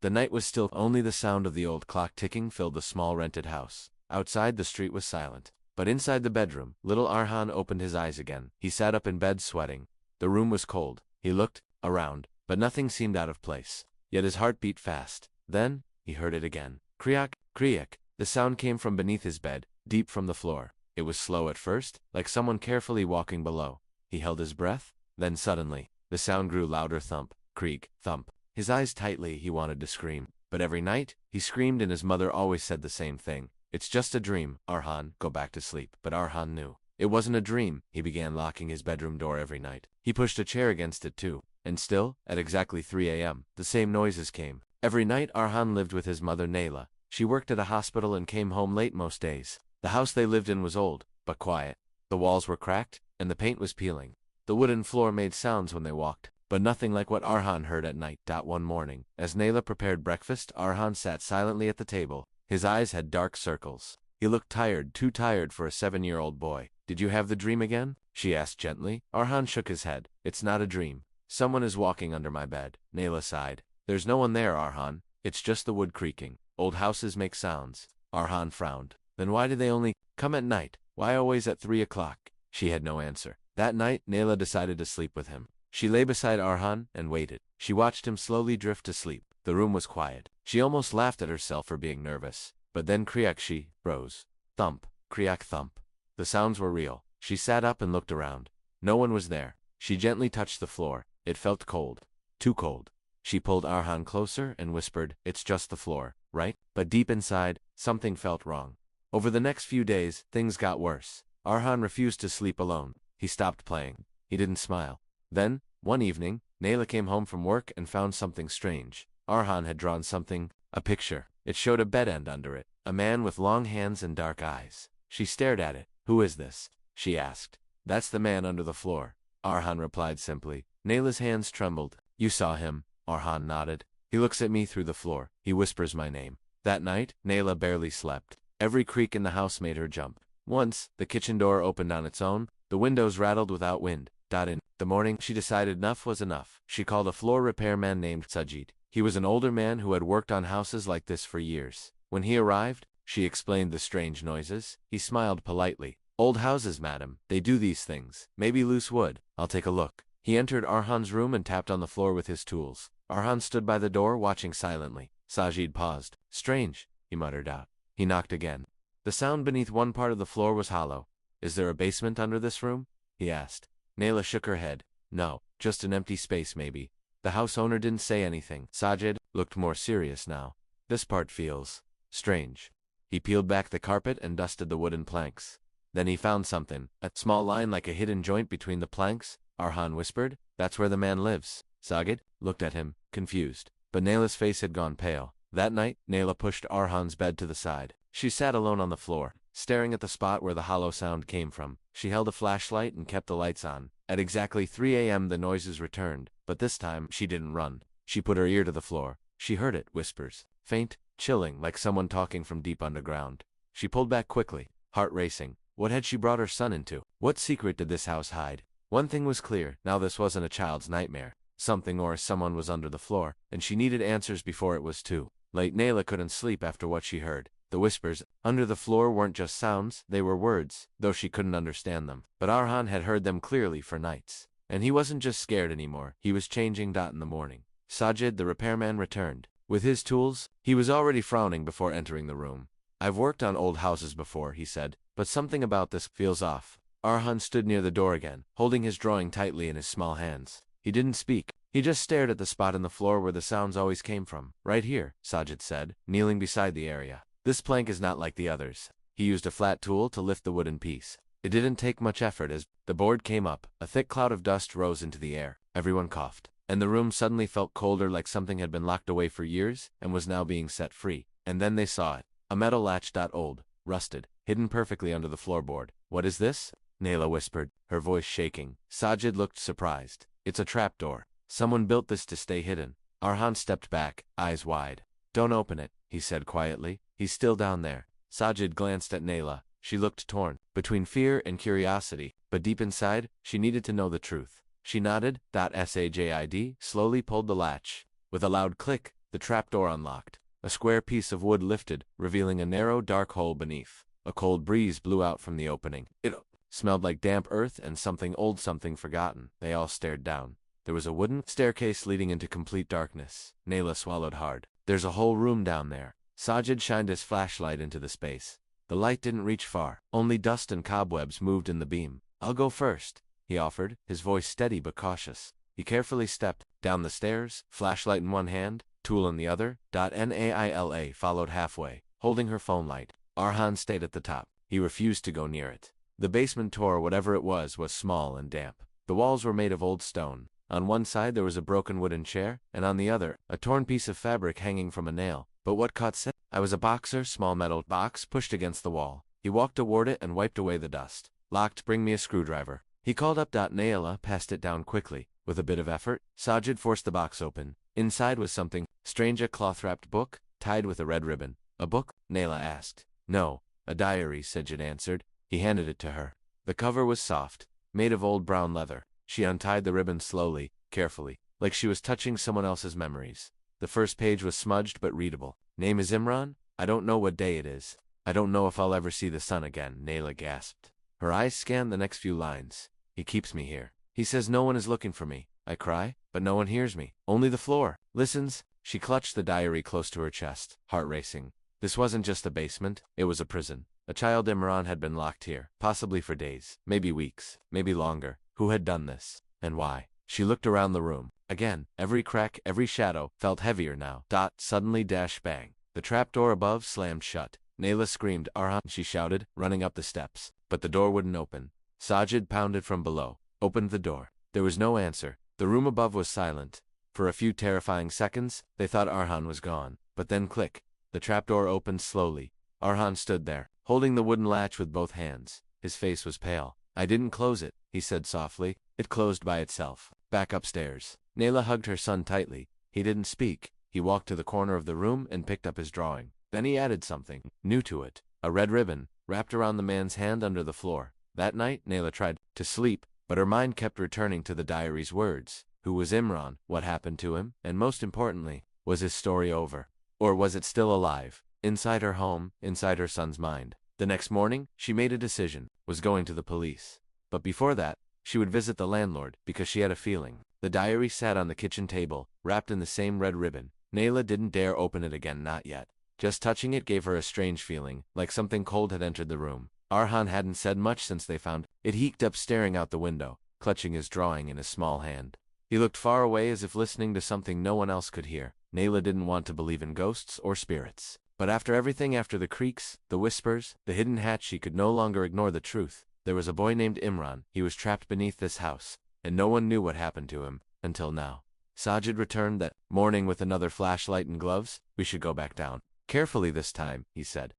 The night was still, only the sound of the old clock ticking filled the small rented house. Outside, the street was silent. But inside the bedroom, little Arhan opened his eyes again. He sat up in bed sweating. The room was cold. He looked around, but nothing seemed out of place. Yet his heart beat fast. Then, he heard it again. Kriak, kriak. The sound came from beneath his bed, deep from the floor. It was slow at first, like someone carefully walking below. He held his breath. Then suddenly, the sound grew louder. Thump, creak, thump. His eyes tightly, he wanted to scream. But every night, he screamed and his mother always said the same thing. It's just a dream, Arhan, go back to sleep. But Arhan knew. It wasn't a dream. He began locking his bedroom door every night. He pushed a chair against it too. And still, at exactly 3 a.m., the same noises came. Every night Arhan lived with his mother Nayla. She worked at a hospital and came home late most days. The house they lived in was old, but quiet. The walls were cracked, and the paint was peeling. The wooden floor made sounds when they walked, but nothing like what Arhan heard at night. One morning, as Nayla prepared breakfast, Arhan sat silently at the table. His eyes had dark circles. He looked tired, too tired for a 7-year-old boy. Did you have the dream again? She asked gently. Arhan shook his head. It's not a dream. Someone is walking under my bed. Nayla sighed. There's no one there, Arhan. It's just the wood creaking. Old houses make sounds. Arhan frowned. Then why do they only come at night? Why always at 3 o'clock? She had no answer. That night, Nayla decided to sleep with him. She lay beside Arhan and waited. She watched him slowly drift to sleep. The room was quiet. She almost laughed at herself for being nervous. But then kriak, she rose. Thump, kriak, thump. The sounds were real. She sat up and looked around. No one was there. She gently touched the floor. It felt cold. Too cold. She pulled Arhan closer and whispered, it's just the floor, right? But deep inside, something felt wrong. Over the next few days, things got worse. Arhan refused to sleep alone. He stopped playing. He didn't smile. Then, one evening, Nayla came home from work and found something strange. Arhan had drawn something, a picture. It showed a bed end under it, a man with long hands and dark eyes. She stared at it. Who is this? She asked. That's the man under the floor. Arhan replied simply. Nayla's hands trembled. You saw him? Arhan nodded. He looks at me through the floor. He whispers my name. That night, Nayla barely slept. Every creak in the house made her jump. Once, the kitchen door opened on its own. The windows rattled without wind. In the morning, she decided enough was enough. She called a floor repairman named Sajid. He was an older man who had worked on houses like this for years. When he arrived, she explained the strange noises. He smiled politely. Old houses, madam. They do these things. Maybe loose wood. I'll take a look. He entered Arhan's room and tapped on the floor with his tools. Arhan stood by the door, watching silently. Sajid paused. Strange, he muttered out. He knocked again. The sound beneath one part of the floor was hollow. Is there a basement under this room? He asked. Nayla shook her head. No, just an empty space maybe. The house owner didn't say anything. Sajid looked more serious now. This part feels strange. He peeled back the carpet and dusted the wooden planks. Then he found something, a small line like a hidden joint between the planks. Arhan whispered, that's where the man lives. Sajid looked at him, confused. But Nayla's face had gone pale. That night, Nayla pushed Arhan's bed to the side. She sat alone on the floor, staring at the spot where the hollow sound came from. She held a flashlight and kept the lights on. At exactly 3 a.m. the noises returned, but this time she didn't run. She put her ear to the floor. She heard it, whispers. Faint, chilling, like someone talking from deep underground. She pulled back quickly, heart racing. What had she brought her son into? What secret did this house hide? One thing was clear, now this wasn't a child's nightmare. Something or someone was under the floor, and she needed answers before it was too late. Nayla couldn't sleep after what she heard. The whispers under the floor weren't just sounds, they were words, though she couldn't understand them. But Arhan had heard them clearly for nights. And he wasn't just scared anymore, he was changing. In the morning, Sajid, the repairman, returned. With his tools, he was already frowning before entering the room. I've worked on old houses before, he said, but something about this feels off. Arhan stood near the door again, holding his drawing tightly in his small hands. He didn't speak. He just stared at the spot in the floor where the sounds always came from. Right here, Sajid said, kneeling beside the area. This plank is not like the others. He used a flat tool to lift the wooden piece. It didn't take much effort. As the board came up, a thick cloud of dust rose into the air. Everyone coughed, and the room suddenly felt colder, like something had been locked away for years and was now being set free. And then they saw it. A metal latch. Old, rusted, hidden perfectly under the floorboard. What is this? Nayla whispered, her voice shaking. Sajid looked surprised. It's a trapdoor. Someone built this to stay hidden. Arhan stepped back, eyes wide. Don't open it, he said quietly. He's still down there. Sajid glanced at Nayla. She looked torn, between fear and curiosity, but deep inside, she needed to know the truth. She nodded. Sajid slowly pulled the latch. With a loud click, The trapdoor unlocked. A square piece of wood lifted, revealing a narrow, dark hole beneath. A cold breeze blew out from the opening. It smelled like damp earth and something old, something forgotten. They all stared down. There was a wooden staircase leading into complete darkness. Nayla swallowed hard. There's a whole room down there. Sajid shined his flashlight into the space. The light didn't reach far. Only dust and cobwebs moved in the beam. I'll go first, he offered, his voice steady but cautious. He carefully stepped down the stairs, flashlight in one hand, tool in the other. Naila followed halfway, holding her phone light. Arhan stayed at the top. He refused to go near it. The basement door, whatever it was small and damp. The walls were made of old stone. On one side there was a broken wooden chair, and on the other, a torn piece of fabric hanging from a nail. But what caught Sajid? I was a boxer, small metal box pushed against the wall. He walked toward it and wiped away the dust. Locked, bring me a screwdriver. He called up. Naila passed it down quickly. With a bit of effort, Sajid forced the box open. Inside was something strange, a cloth-wrapped book, tied with a red ribbon. A book? Naila asked. No, a diary, Sajid answered. He handed it to her. The cover was soft, made of old brown leather. She untied the ribbon slowly, carefully, like she was touching someone else's memories. The first page was smudged but readable. Name is Imran? I don't know what day it is. I don't know if I'll ever see the sun again, Naila gasped. Her eyes scanned the next few lines. He keeps me here. He says no one is looking for me. I cry, but no one hears me. Only the floor listens. She clutched the diary close to her chest, heart racing. This wasn't just a basement, it was a prison. A child Imran had been locked here, possibly for days, maybe weeks, maybe longer. Who had done this? And why? She looked around the room. Again, every crack, every shadow, felt heavier now. Suddenly bang. The trapdoor above slammed shut. Naila screamed, Arhan, she shouted, running up the steps. But the door wouldn't open. Sajid pounded from below, opened the door. There was no answer. The room above was silent. For a few terrifying seconds, they thought Arhan was gone. But then click. The trapdoor opened slowly. Arhan stood there, holding the wooden latch with both hands. His face was pale. I didn't close it, he said softly. It closed by itself. Back upstairs. Naila hugged her son tightly. He didn't speak. He walked to the corner of the room and picked up his drawing. Then he added something new to it. A red ribbon, wrapped around the man's hand under the floor. That night, Naila tried to sleep, but her mind kept returning to the diary's words. Who was Imran? What happened to him? And most importantly, was his story over? Or was it still alive? Inside her home, inside her son's mind. The next morning, she made a decision, was going to the police. But before that, she would visit the landlord, because she had a feeling. The diary sat on the kitchen table, wrapped in the same red ribbon. Naila didn't dare open it again, not yet. Just touching it gave her a strange feeling, like something cold had entered the room. Arhan hadn't said much since they found it. He kept staring out the window, clutching his drawing in his small hand. He looked far away as if listening to something no one else could hear. Naila didn't want to believe in ghosts or spirits. But after everything, after the creaks, the whispers, the hidden hatch, she could no longer ignore the truth. There was a boy named Imran. He was trapped beneath this house, and no one knew what happened to him, until now. Sajid returned that morning with another flashlight and gloves. We should go back down. Carefully this time, he said.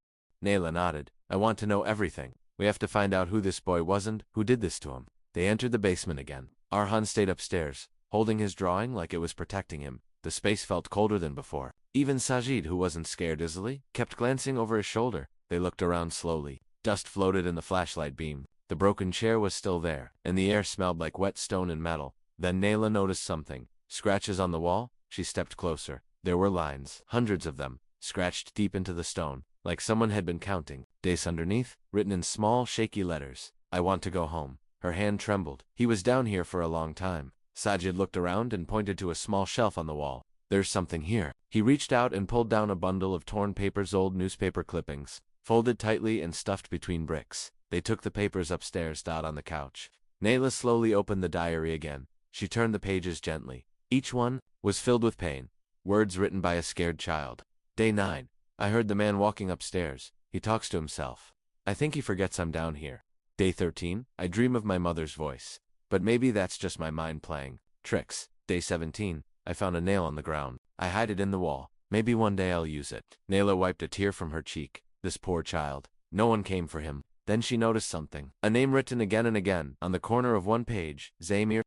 Naila nodded. I want to know everything. We have to find out who this boy was and who did this to him. They entered the basement again. Arhan stayed upstairs, holding his drawing like it was protecting him. The space felt colder than before. Even Sajid, who wasn't scared easily, kept glancing over his shoulder. They looked around slowly. Dust floated in the flashlight beam. The broken chair was still there, and the air smelled like wet stone and metal. Then Naila noticed something. Scratches on the wall. She stepped closer. There were lines, hundreds of them, scratched deep into the stone, like someone had been counting. Days underneath, written in small, shaky letters. I want to go home. Her hand trembled. He was down here for a long time. Sajid looked around and pointed to a small shelf on the wall. There's something here. He reached out and pulled down a bundle of torn papers, old newspaper clippings, folded tightly and stuffed between bricks. They took the papers upstairs, on the couch. Naila slowly opened the diary again. She turned the pages gently. Each one was filled with pain. Words written by a scared child. Day 9. I heard the man walking upstairs. He talks to himself. I think he forgets I'm down here. Day 13. I dream of my mother's voice. But maybe that's just my mind playing tricks. Day 17. I found a nail on the ground. I hide it in the wall. Maybe one day I'll use it. Naila wiped a tear from her cheek. This poor child. No one came for him. Then she noticed something. A name written again and again, on the corner of one page. Zamir,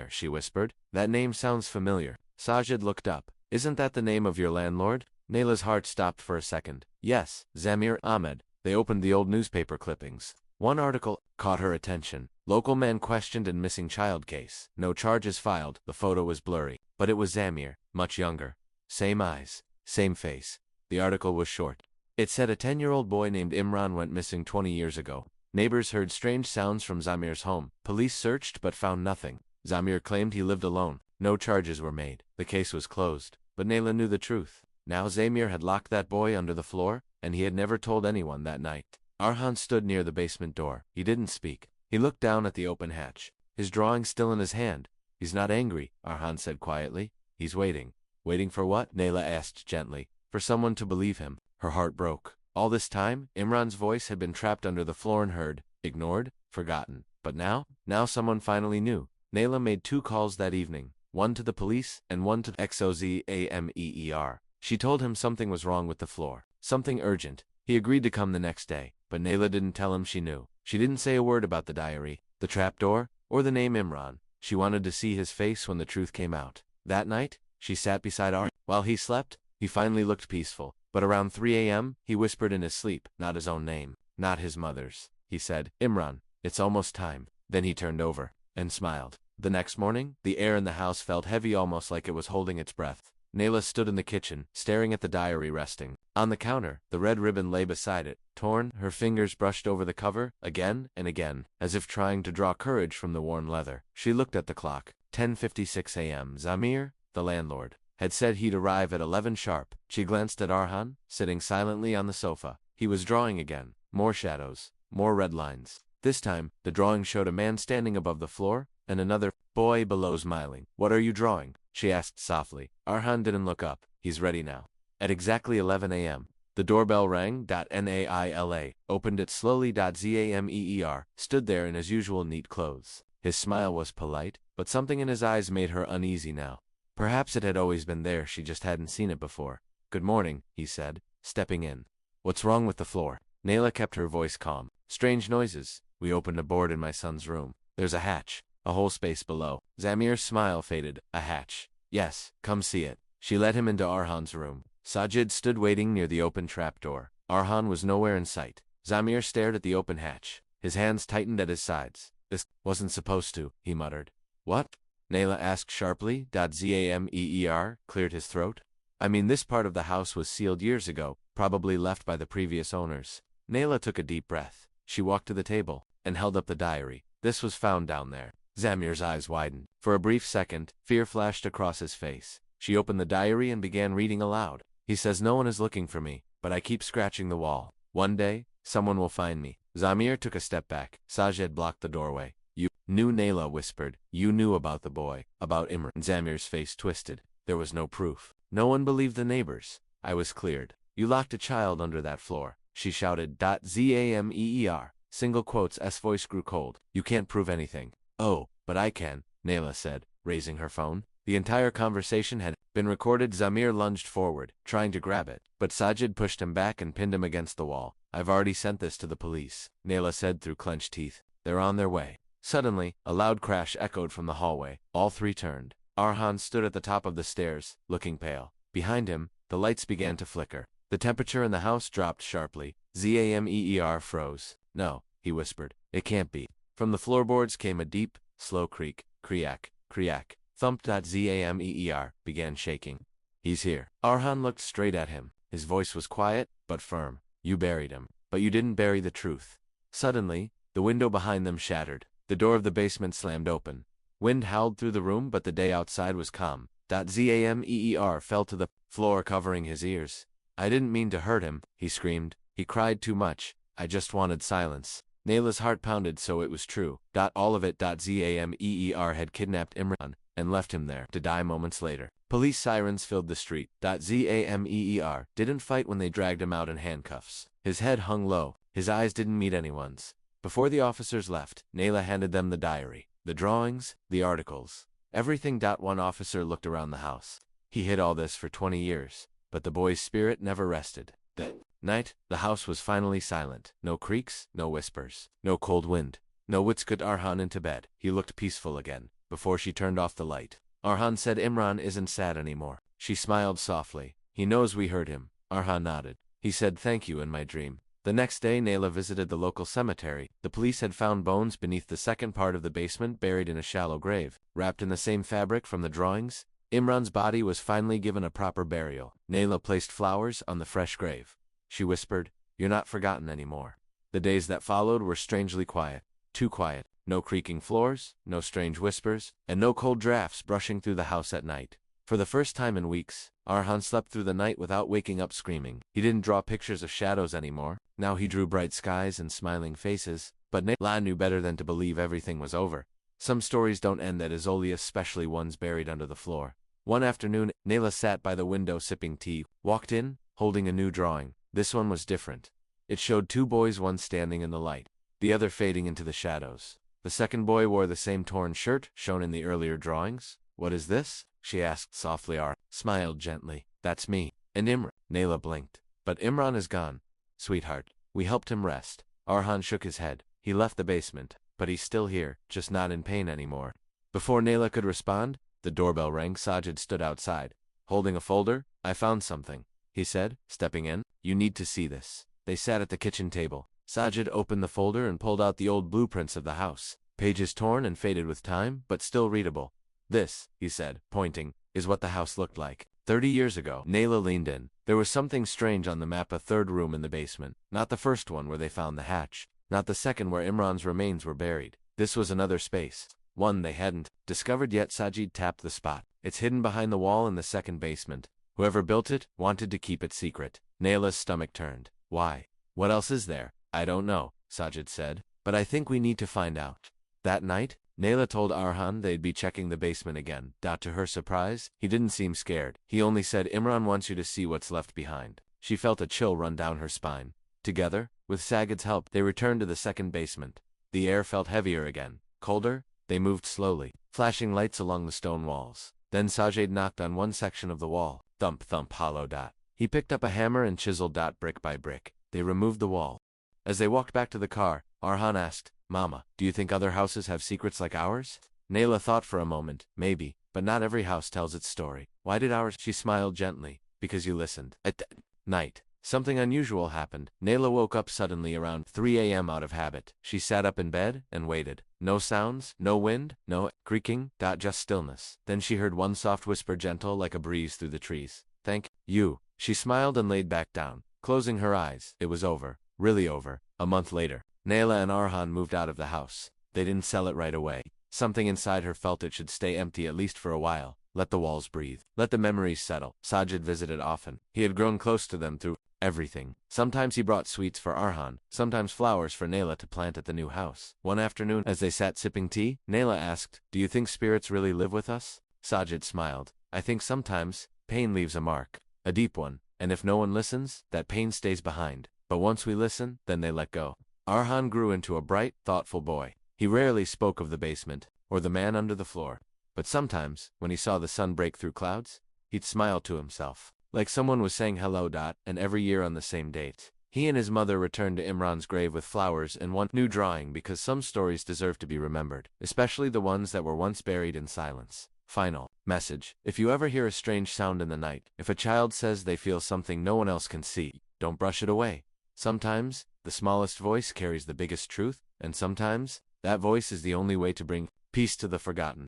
she whispered. That name sounds familiar. Sajid looked up. Isn't that the name of your landlord? Naila's heart stopped for a second. Yes, Zamir Ahmed. They opened the old newspaper clippings. One article caught her attention. Local man questioned in missing child case. No charges filed. The photo was blurry. But it was Zamir, much younger. Same eyes, same face. The article was short. It said a 10-year-old boy named Imran went missing 20 years ago. Neighbors heard strange sounds from Zamir's home. Police searched but found nothing. Zamir claimed he lived alone. No charges were made. The case was closed. But Nayla knew the truth. Now Zamir had locked that boy under the floor, and he had never told anyone that night. Arhan stood near the basement door. He didn't speak. He looked down at the open hatch, his drawing still in his hand. He's not angry, Arhan said quietly. He's waiting. Waiting for what? Nayla asked gently. For someone to believe him. Her heart broke. All this time, Imran's voice had been trapped under the floor and heard, ignored, forgotten. But now someone finally knew. Nayla made 2 calls that evening, one to the police and one to Xozameer. She told him something was wrong with the floor, something urgent. He agreed to come the next day, but Nayla didn't tell him she knew. She didn't say a word about the diary, the trapdoor, or the name Imran. She wanted to see his face when the truth came out. That night, she sat beside Arhan. While he slept, he finally looked peaceful. But around 3 a.m., he whispered in his sleep, not his own name, not his mother's. He said, Imran, it's almost time. Then he turned over and smiled. The next morning, the air in the house felt heavy, almost like it was holding its breath. Nayla stood in the kitchen, staring at the diary resting. On the counter, the red ribbon lay beside it. Torn, her fingers brushed over the cover, again and again, as if trying to draw courage from the worn leather. She looked at the clock. 10:56 a.m. Zamir, the landlord, had said he'd arrive at 11 sharp. She glanced at Arhan, sitting silently on the sofa. He was drawing again. More shadows, more red lines. This time, the drawing showed a man standing above the floor, and another boy below smiling. What are you drawing? She asked softly. Arhan didn't look up. He's ready now. At exactly 11 a.m., the doorbell rang. Naila opened it slowly. Zameer stood there in his usual neat clothes. His smile was polite, but something in his eyes made her uneasy now. Perhaps it had always been there, she just hadn't seen it before. Good morning, he said, stepping in. What's wrong with the floor? Nayla kept her voice calm. Strange noises. We opened a board in my son's room. There's a hatch. A whole space below. Zamir's smile faded. A hatch. Yes, come see it. She led him into Arhan's room. Sajid stood waiting near the open trapdoor. Arhan was nowhere in sight. Zamir stared at the open hatch. His hands tightened at his sides. This wasn't supposed to, he muttered. What? Nayla asked sharply. Zameer cleared his throat. I mean, this part of the house was sealed years ago, probably left by the previous owners. Nayla took a deep breath. She walked to the table and held up the diary. This was found down there. Zamir's eyes widened. For a brief second, fear flashed across his face. She opened the diary and began reading aloud. He says no one is looking for me, but I keep scratching the wall. One day, someone will find me. Zamir took a step back. Sajid blocked the doorway. You knew, Nayla whispered. You knew about the boy, about Imran. Zamir's face twisted. There was no proof. No one believed the neighbors. I was cleared. You locked a child under that floor. She shouted. Zameer. Single quotes. S voice grew cold. You can't prove anything. Oh, but I can, Nayla said, raising her phone. The entire conversation had been recorded. Zamir lunged forward, trying to grab it, but Sajid pushed him back and pinned him against the wall. I've already sent this to the police, Nayla said through clenched teeth. They're on their way. Suddenly, a loud crash echoed from the hallway. All three turned. Arhan stood at the top of the stairs, looking pale. Behind him, the lights began to flicker. The temperature in the house dropped sharply. Zameer froze. No, he whispered. It can't be. From the floorboards came a deep, slow creak. Kriak, kriak. Thump. Zameer began shaking. He's here. Arhan looked straight at him. His voice was quiet, but firm. You buried him, but you didn't bury the truth. Suddenly, the window behind them shattered. The door of the basement slammed open. Wind howled through the room, but the day outside was calm. Zameer fell to the floor, covering his ears. I didn't mean to hurt him, he screamed. He cried too much. I just wanted silence. Nayla's heart pounded, so it was true. All of it. Zameer had kidnapped Imran and left him there to die moments later. Police sirens filled the street. Zameer didn't fight when they dragged him out in handcuffs. His head hung low. His eyes didn't meet anyone's. Before the officers left, Nayla handed them the diary, the drawings, the articles, everything. One officer looked around the house. He hid all this for 20 years, but the boy's spirit never rested. That night, the house was finally silent. No creaks, no whispers, no cold wind. No wits got Arhan into bed. He looked peaceful again, before she turned off the light. Arhan said Imran isn't sad anymore. She smiled softly. He knows we heard him. Arhan nodded. He said thank you in my dream. The next day, Nayla visited the local cemetery. The police had found bones beneath the second part of the basement, buried in a shallow grave. Wrapped in the same fabric from the drawings, Imran's body was finally given a proper burial. Nayla placed flowers on the fresh grave. She whispered, "You're not forgotten anymore." The days that followed were strangely quiet. Too quiet. No creaking floors, no strange whispers, and no cold drafts brushing through the house at night. For the first time in weeks, Arhan slept through the night without waking up screaming. He didn't draw pictures of shadows anymore. Now he drew bright skies and smiling faces, but Nayla knew better than to believe everything was over. Some stories don't end that easily, especially ones buried under the floor. One afternoon, Nayla sat by the window sipping tea, walked in, holding a new drawing. This one was different. It showed two boys, one standing in the light, the other fading into the shadows. The second boy wore the same torn shirt shown in the earlier drawings. "What is this?" she asked softly. Smiled gently. "That's me. And Imran." Nayla blinked. "But Imran is gone, sweetheart. We helped him rest." Arhan shook his head. "He left the basement, but he's still here, just not in pain anymore." Before Nayla could respond, the doorbell rang. Sajid stood outside, holding a folder. "I found something," he said, stepping in. "You need to see this." They sat at the kitchen table. Sajid opened the folder and pulled out the old blueprints of the house. Pages torn and faded with time, but still readable. "This," he said, pointing, "is what the house looked like 30 years ago." Nayla leaned in. There was something strange on the map. A third room in the basement. Not the first one where they found the hatch. Not the second where Imran's remains were buried. This was another space. One they hadn't discovered yet. Sajid tapped the spot. "It's hidden behind the wall in the second basement. Whoever built it wanted to keep it secret." Nayla's stomach turned. "Why? What else is there?" "I don't know," Sajid said, "but I think we need to find out." That night, Nayla told Arhan they'd be checking the basement again. To her surprise, he didn't seem scared. He only said, "Imran wants you to see what's left behind." She felt a chill run down her spine. Together, with Sajid's help, they returned to the second basement. The air felt heavier again. Colder. They moved slowly, flashing lights along the stone walls. Then Sajid knocked on one section of the wall. Thump, thump, hollow. He picked up a hammer and chiseled brick by brick. They removed the wall. As they walked back to the car, Arhan asked, "Mama, do you think other houses have secrets like ours?" Nayla thought for a moment. "Maybe, but not every house tells its story." "Why did ours?" She smiled gently. "Because you listened." At night, something unusual happened. Nayla woke up suddenly around 3 a.m. out of habit. She sat up in bed and waited. No sounds, no wind, no creaking, just stillness. Then she heard one soft whisper, gentle like a breeze through the trees. "Thank you." She smiled and laid back down, closing her eyes. It was over. Really over. A month later, Nayla and Arhan moved out of the house. They didn't sell it right away. Something inside her felt it should stay empty at least for a while. Let the walls breathe. Let the memories settle. Sajid visited often. He had grown close to them through everything. Sometimes he brought sweets for Arhan, sometimes flowers for Nayla to plant at the new house. One afternoon, as they sat sipping tea, Nayla asked, "Do you think spirits really live with us?" Sajid smiled. "I think sometimes pain leaves a mark, a deep one, and if no one listens, that pain stays behind. But once we listen, then they let go." Arhan grew into a bright, thoughtful boy. He rarely spoke of the basement, or the man under the floor. But sometimes, when he saw the sun break through clouds, he'd smile to himself, like someone was saying hello. And every year on the same date, he and his mother returned to Imran's grave with flowers and one new drawing, because some stories deserve to be remembered, especially the ones that were once buried in silence. Final message. If you ever hear a strange sound in the night, if a child says they feel something no one else can see, don't brush it away. Sometimes, the smallest voice carries the biggest truth, and sometimes, that voice is the only way to bring peace to the forgotten.